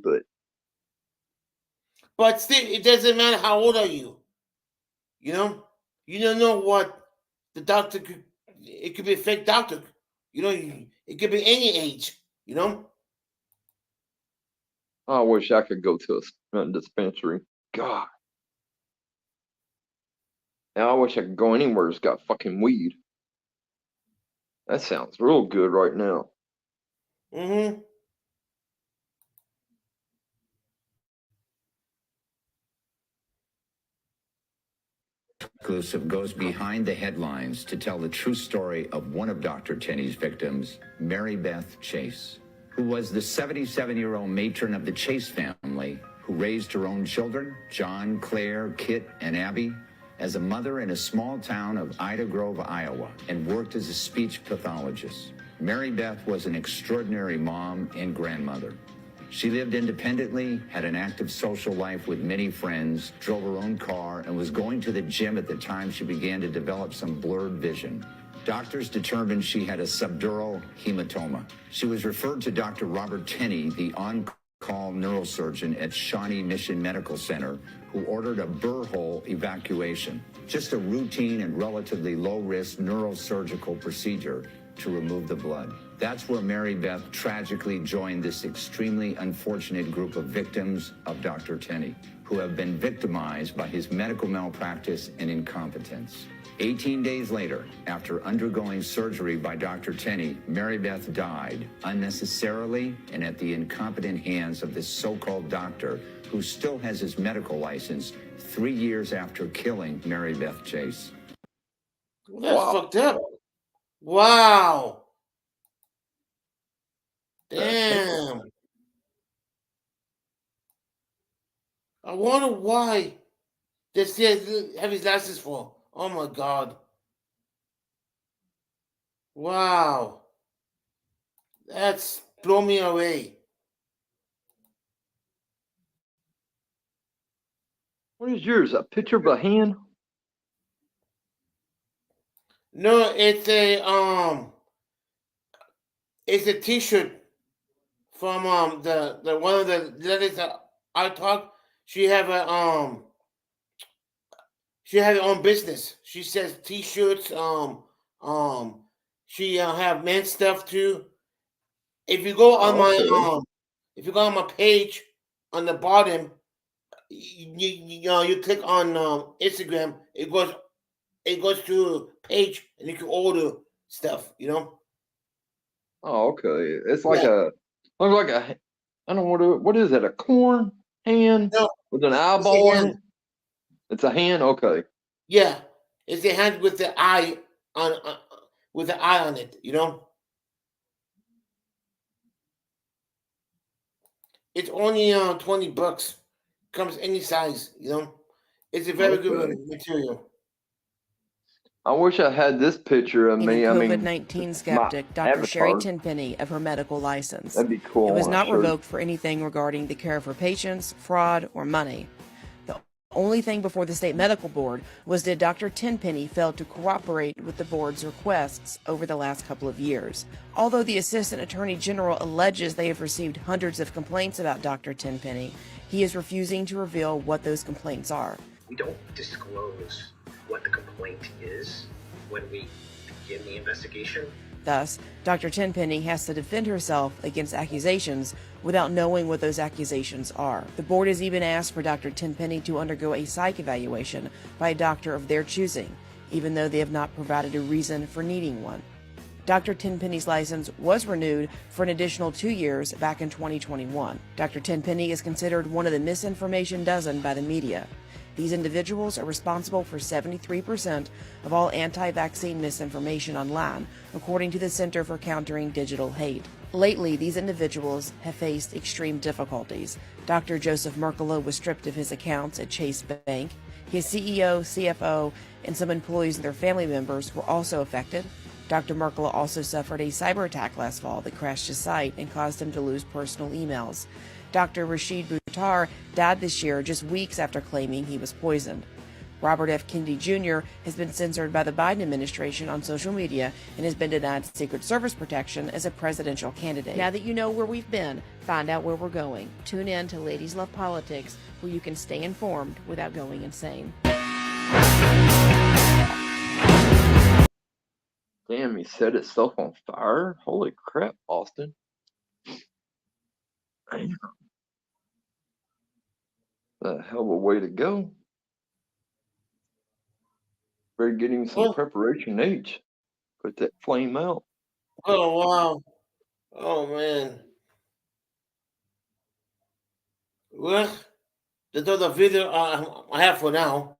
But still, it doesn't matter how old are you. You know, you don't know what the doctor could. It could be a fake doctor. You know, it could be any age. You know. I wish I could go to a dispensary. God. Now I wish I could go anywhere that's got fucking weed. That sounds real good right now. Mm-hmm. Exclusive goes behind the headlines to tell the true story of one of Dr. Tenney's victims, Mary Beth Chase, who was the 77-year-old matron of the Chase family who raised her own children, John, Claire, Kit, and Abby, as a mother in a small town of Ida Grove, Iowa, and worked as a speech pathologist. Mary Beth was an extraordinary mom and grandmother. She lived independently, had an active social life with many friends, drove her own car, and was going to the gym at the time she began to develop some blurred vision. Doctors determined she had a subdural hematoma. She was referred to Dr. Robert Tenney, the on-call neurosurgeon at Shawnee Mission Medical Center, who ordered a burr hole evacuation, just a routine and relatively low-risk neurosurgical procedure to remove the blood. That's where Mary Beth tragically joined this extremely unfortunate group of victims of Dr. Tenney, who have been victimized by his medical malpractice and incompetence. 18 days later, after undergoing surgery by Dr. Tenney, Mary Beth died unnecessarily and at the incompetent hands of this so-called doctor who still has his medical license 3 years after killing Mary Beth Chase. That's fucked up. Wow. Damn. I wonder why they still have his license for. Oh my God. Wow. That's blow me away. What is yours? A picture of a hand? No, it's a T-shirt from the one of the ladies that I talk. She have her own business. She says T-shirts. She have men's stuff too. If you go on if you go on my page on the bottom, you click on Instagram. It goes to a page and you can order stuff. You know. Oh, okay. It's like looks like a, I don't know what is it? A corn hand with an eyeball in it? It's a hand. Okay. Yeah, it's a hand with the eye on it. You know. It's only $20. Comes any size. You know. It's a very good material. I wish I had this picture of me. COVID-19 skeptic, Dr. Sherry Tenpenny, of her medical license. That'd be cool. It was not revoked for anything regarding the care of her patients, fraud, or money. The only thing before the state medical board was did Dr. Tenpenny fail to cooperate with the board's requests over the last couple of years. Although the Assistant Attorney General alleges they have received hundreds of complaints about Dr. Tenpenny, he is refusing to reveal what those complaints are. We don't disclose what the complaint is when we begin the investigation. Thus, Dr. Tenpenny has to defend herself against accusations without knowing what those accusations are. The board has even asked for Dr. Tenpenny to undergo a psych evaluation by a doctor of their choosing, even though they have not provided a reason for needing one. Dr. Tenpenny's license was renewed for an additional 2 years back in 2021. Dr. Tenpenny is considered one of the misinformation dozen by the media. These individuals are responsible for 73% of all anti-vaccine misinformation online, according to the Center for Countering Digital Hate. Lately, these individuals have faced extreme difficulties. Dr. Joseph Merkala was stripped of his accounts at Chase Bank. His CEO, CFO, and some employees and their family members were also affected. Dr. Merkala also suffered a cyber attack last fall that crashed his site and caused him to lose personal emails. Dr. Rashid Buttar died this year just weeks after claiming he was poisoned. Robert F. Kennedy Jr. has been censored by the Biden administration on social media and has been denied Secret Service protection as a presidential candidate. Now that you know where we've been, find out where we're going. Tune in to Ladies Love Politics, where you can stay informed without going insane. Damn, he set itself on fire? Holy crap, Austin. Damn. A hell of a way to go. Better get him some preparation H. Put that flame out. Oh, wow. Oh, man. Well, that's all the video I have for now.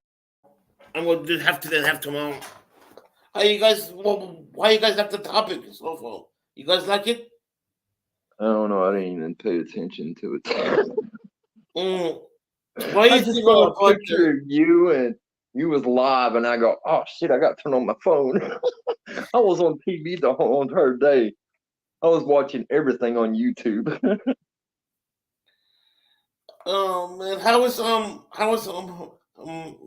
I'm going to have to then have tomorrow. How you guys, why you guys like the topic so far? You guys like it? I don't know. I didn't even pay attention to it. Why you I just think saw about a picture of you and you was live, and I go, oh shit, I got to turn on my phone. I was on TV the whole entire day. I was watching everything on YouTube. Oh man, how was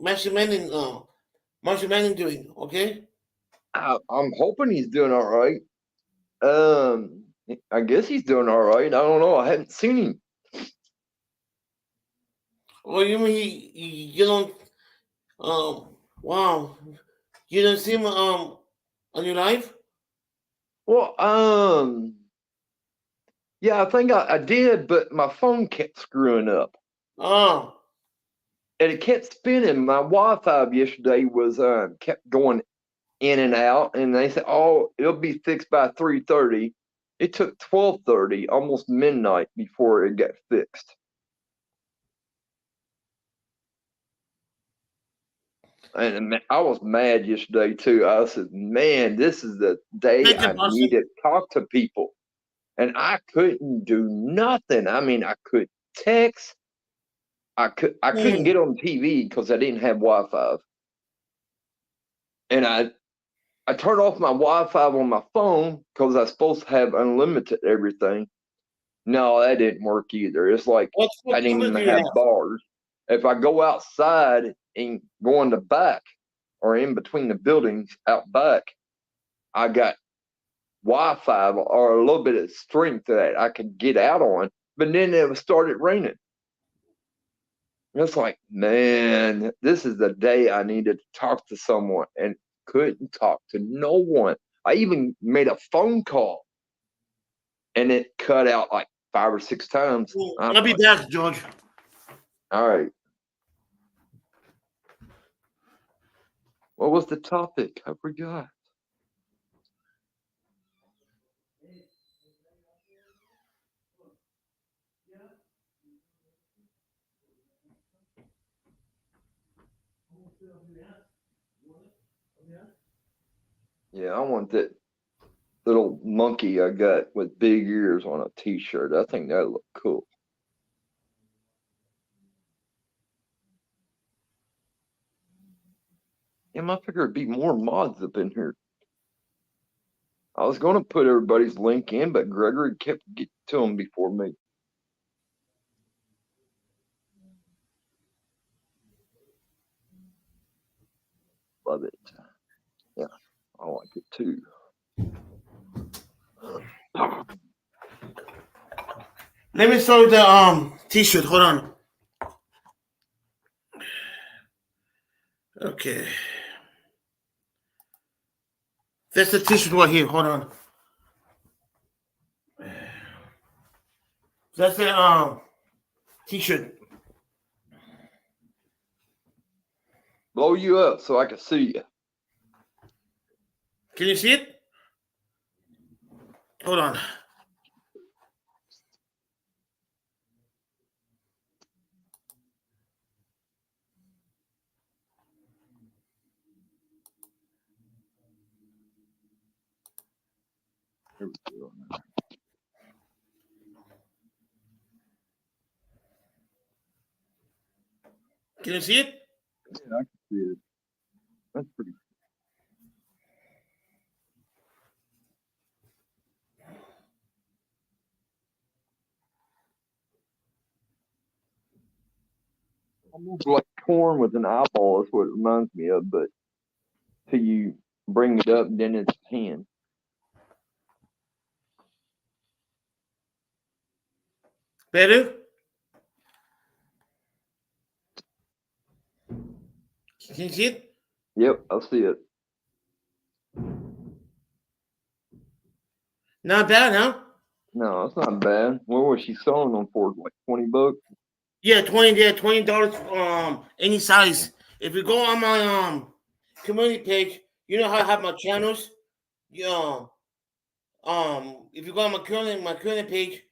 Marshall Manning doing? Okay. I'm hoping he's doing all right. I guess he's doing all right. I don't know. I haven't seen him. Well, you mean you don't? Wow, you don't see him on your live? Well, yeah, I think I did, but my phone kept screwing up. Oh. And it kept spinning. My Wi-Fi yesterday was kept going in and out, and they said, "Oh, it'll be fixed by 3:30." It took 12:30, almost midnight, before it got fixed. And I was mad yesterday too. I said, "Man, this is the day I need to talk to people," and I couldn't do nothing. I mean, I could text. I couldn't get on TV because I didn't have Wi-Fi, and I turned off my Wi-Fi on my phone because I was supposed to have unlimited everything. No, that didn't work either. It's like I didn't even have bars. If I go outside and go in the back or in between the buildings out back, I got Wi-Fi or a little bit of strength that I could get out on. But then it started raining. It's like, man, this is the day I needed to talk to someone and couldn't talk to no one. I even made a phone call and it cut out like 5 or 6 times. I'll be back, George. All right. What was the topic? I forgot. Yeah, I want that little monkey I got with big ears on a t-shirt. I think that look cool. Yeah, I figured it'd be more mods up in here. I was going to put everybody's link in, but Gregory kept getting to them before me. Love it. Yeah, I like it too. Let me show you the t-shirt. Hold on. Okay. That's the t-shirt right here. Hold on. That's the t-shirt. Blow you up so I can see you. Can you see it? Hold on. Can you see it? Yeah, I can see it. That's pretty. Almost like corn with an eyeball is what it reminds me of, but till you bring it up, then it's tan. Better? Can you see it? Yep, I see it. Not bad, huh? No, it's not bad. What was she selling them for? Like $20? Yeah, $20 any size. If you go on my community page, you know how I have my channels? Yeah. If you go on my current page,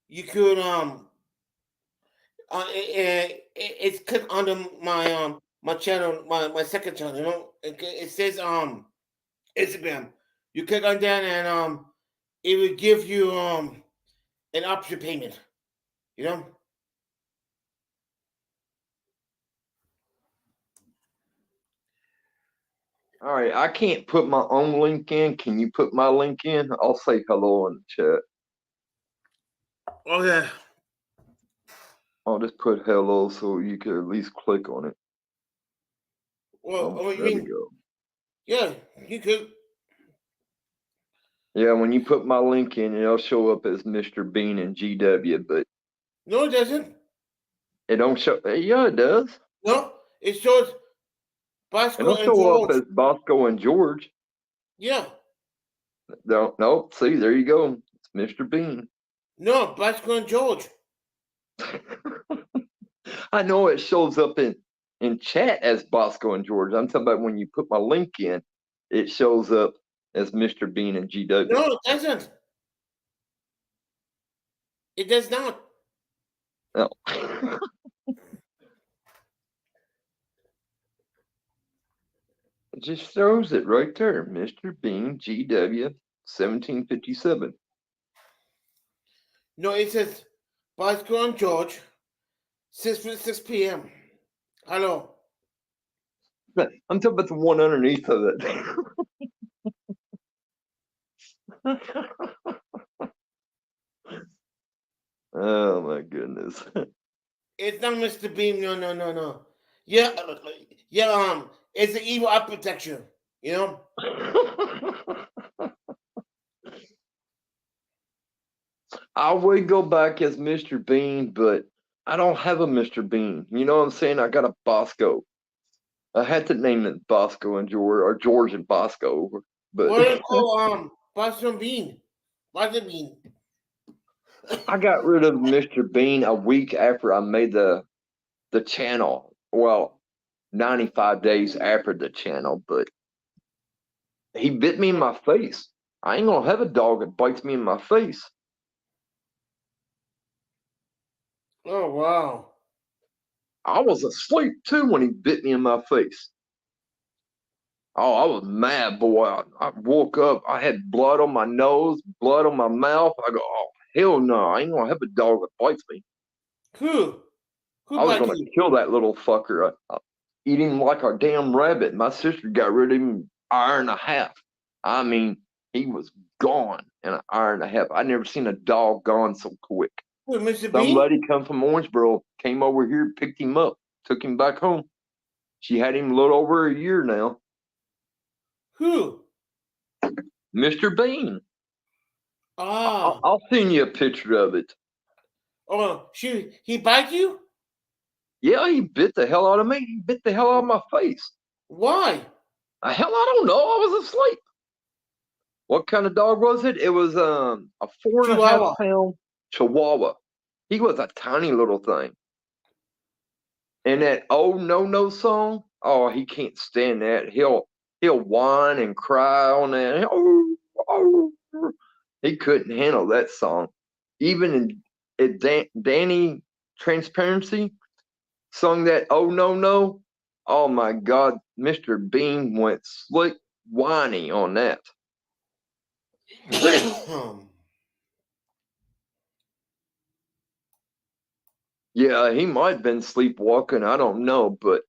you could it's click under my channel, my second channel, you know? It says Instagram. You click on that and it will give you an option payment. You know? All right, I can't put my own link in. Can you put my link in? I'll say hello in the chat. Okay. I'll just put hello so you can at least click on it. Well, there we go. Yeah, you could. Yeah, when you put my link in, it'll show up as Mr. Bean and GW, but No, it doesn't. it don't show. Yeah, it does. No, it shows Bosco It'll and show up George. as Bosco and George. Yeah. No, see, there you go. It's Mr. Bean. No, Bosco and George. I know it shows up in chat as Bosco and George. I'm talking about when you put my link in, it shows up as Mr. Bean and GW. No, it doesn't. It does not. No. It just shows it right there. Mr. Bean, GW, 1757. No, it says Bosco and George, 6 p.m. Hello. I'm talking about the one underneath of it. Oh my goodness. It's not Mr. Beam. No. Yeah, it's the evil architecture. You know. I would go back as Mr. Bean, but I don't have a Mr. Bean. You know what I'm saying? I got a Bosco. I had to name it Bosco and George, or George and Bosco. But What is it called? Boston Bean. Boston Bean. I got rid of Mr. Bean a week after I made the channel. Well, 95 days after the channel, but he bit me in my face. I ain't gonna have a dog that bites me in my face. Oh wow. I was asleep too when he bit me in my face. Oh, I was mad, boy. I woke up. I had blood on my nose, blood on my mouth. I go, oh, hell no. I ain't going to have a dog that bites me. Who I was bites going you? to kill that little fucker. Eat him like a damn rabbit. My sister got rid of him in an hour and a half. I mean, he was gone in an hour and a half. I never seen a dog gone so quick. Who, Mr. Some Bean? lady come from Orangeboro, came over here, picked him up, took him back home. She had him a little over a year now. Who? Mr. Bean. Ah. I'll send you a picture of it. Oh, he bite you? Yeah, he bit the hell out of me. He bit the hell out of my face. Why? Hell, I don't know. I was asleep. What kind of dog was it? It was a 4.5 pound Chihuahua. He was a tiny little thing. And that "Oh No song, oh, he can't stand that. He'll whine and cry on that. Oh. He couldn't handle that song. Even Danny Transparency sung that "Oh No No." Oh my God, Mr. Bean went slick whiny on that. Yeah, he might have been sleepwalking. I don't know, but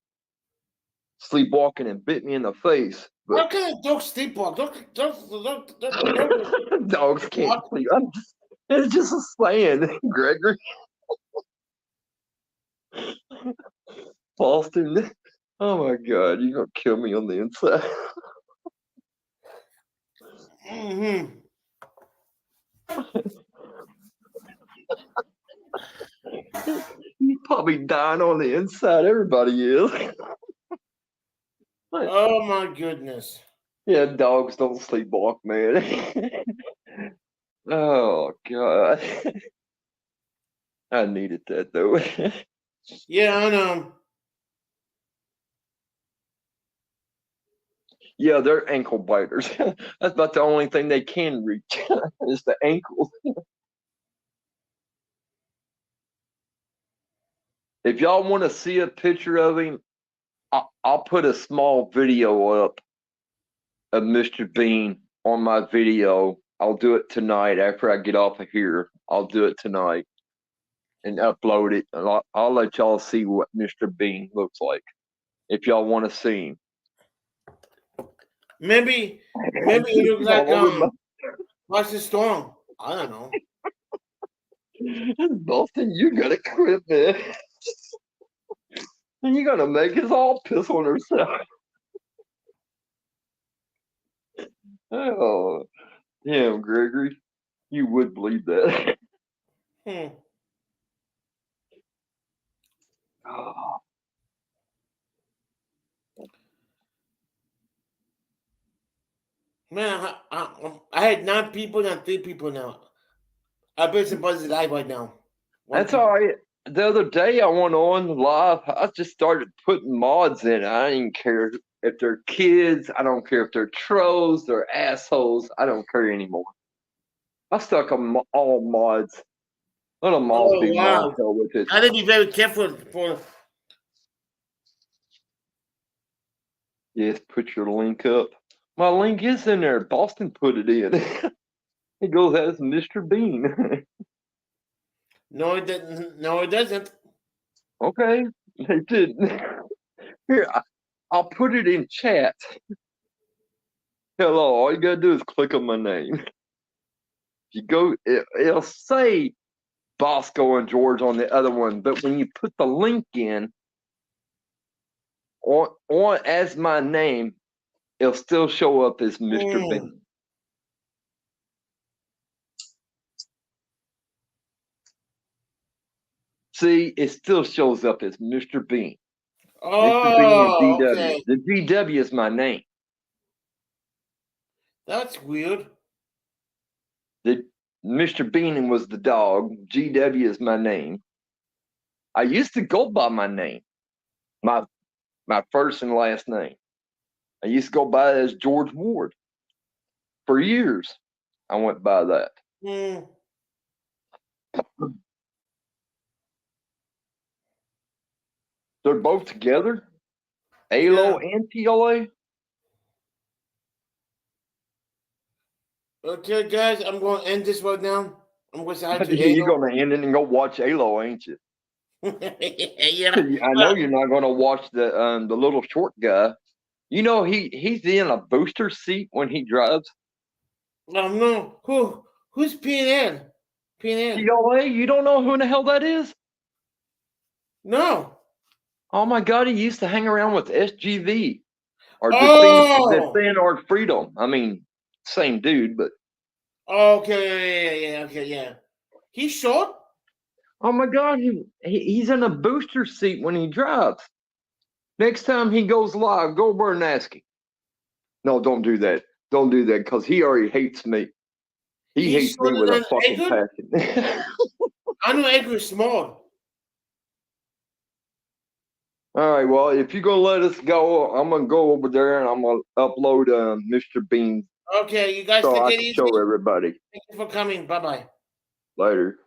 sleepwalking and bit me in the face. But How can a dog sleepwalk? Don't dogs can't sleep. It's just a saying, Gregory. Boston. Oh my God, you're gonna kill me on the inside. He's probably dying on the inside. Everybody is. Oh my goodness. Yeah, dogs don't sleepwalk, man. Oh God. I needed that though. Yeah, I know. Yeah, they're ankle biters. That's about the only thing they can reach is the ankle. If y'all want to see a picture of him, I'll put a small video up of Mr. Bean on my video. I'll do it tonight after I get off of here. I'll do it tonight and upload it. And I'll let y'all see what Mr. Bean looks like if y'all want to see him. Maybe it looks like Watch the Storm. I don't know. Boston, you gotta quit, man. And you're gonna make us all piss on herself. Oh, damn, Gregory. You would believe that. Oh. Man, I had 9 people, now 3 people now. I bet somebody's live right now. That's all right. The other day I went on live. I just started putting mods in. I didn't care if they're kids. I don't care if they're trolls. They're assholes. I don't care anymore. I stuck them all mods. Let them all be mods. Hell with it. I had to be very careful for. Yes, put your link up. My link is in there. Boston put it in. It goes as Mr. Bean. No, it didn't. No, it doesn't. Okay, they didn't. Here, I'll put it in chat. Hello, all you gotta do is click on my name. You go, it'll say Bosco and George on the other one, but when you put the link in on as my name, it'll still show up as Mr. Bean. See, it still shows up as Mr. Bean. Mr. Bean and GW. Okay. The GW is my name. That's weird. The Mr. Bean was the dog. GW is my name. I used to go by my name, my first and last name. I used to go by it as George Ward. For years, I went by that. They're both together? ALO and TLA? Okay, guys, I'm going to end this right now. I'm going to say hi to You're going to end it and go watch ALO, ain't you? Yeah. I know you're not going to watch the little short guy. You know he's in a booster seat when he drives. No. Who's PNN? TLA? You don't know who in the hell that is? No. Oh my God, he used to hang around with SGV or Defend Our Freedom. I mean, same dude, but. Okay, yeah. He's short? Oh my God, he's in a booster seat when he drives. Next time he goes live, go over and ask him. No, don't do that. Don't do that because he already hates me. He hates me with a fucking passion. I know Edgar's small. All right, well, if you're going to let us go, I'm going to go over there and I'm going to upload Mr. Bean's Okay, you guys so take I it can easy. show everybody. Thank you for coming. Bye-bye. Later.